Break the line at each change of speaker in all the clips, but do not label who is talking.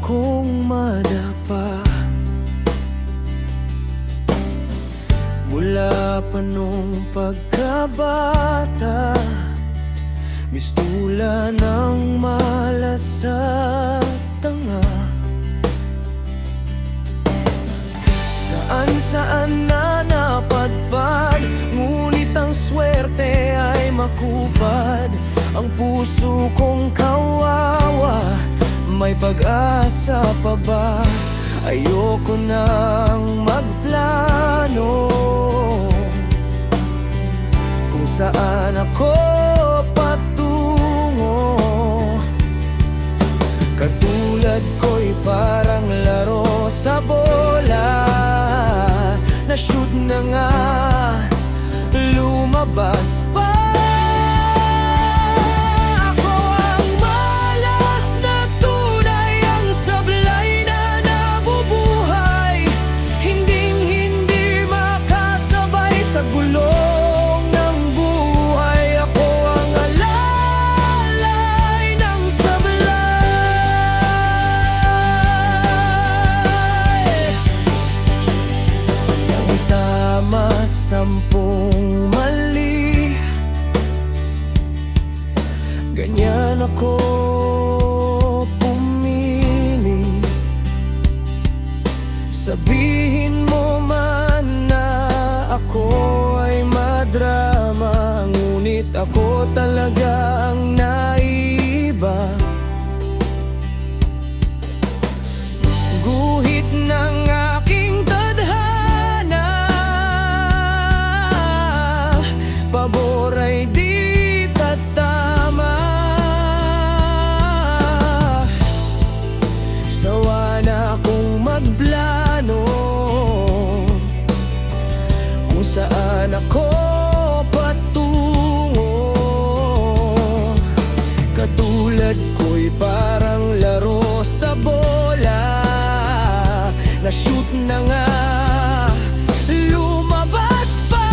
akong madapa. Mula pa nung pagkabata, mistula ng malas sa tanga. Saan-saan na napadpad, ngunit ang swerte ay makupad. Ang puso kong kawawa, may pag-asa pa ba? Ayoko nang magplano kung saan ako patungo. Katulad ko'y parang laro sa bola, na-shoot na nga, lumabas pa. Sampung mali, ganyan ako pumili. Sabihin mo man na ako ay madrama, ngunit ako talaga ang naiba. Guhit ng aking pabor ay di tatama. Sawa na akong magplano kung saan ako patungo. Katulad ko'y parang laro sa bola, na-shoot na nga, lumabas pa.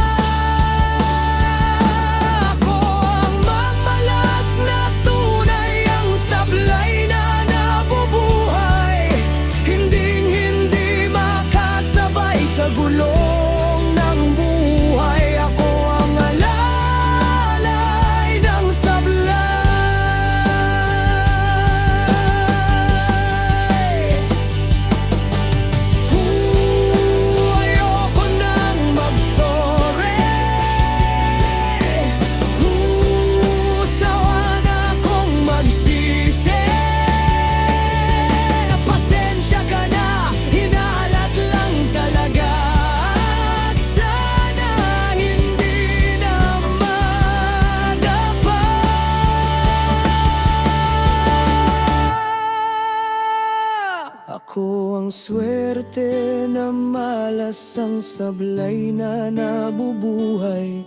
Ako ang swerte na malas ang sablay na nabubuhay,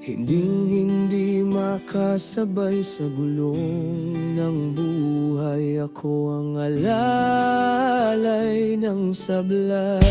hindi makasabay sa gulong ng buhay. Ako ang alalay ng sablay.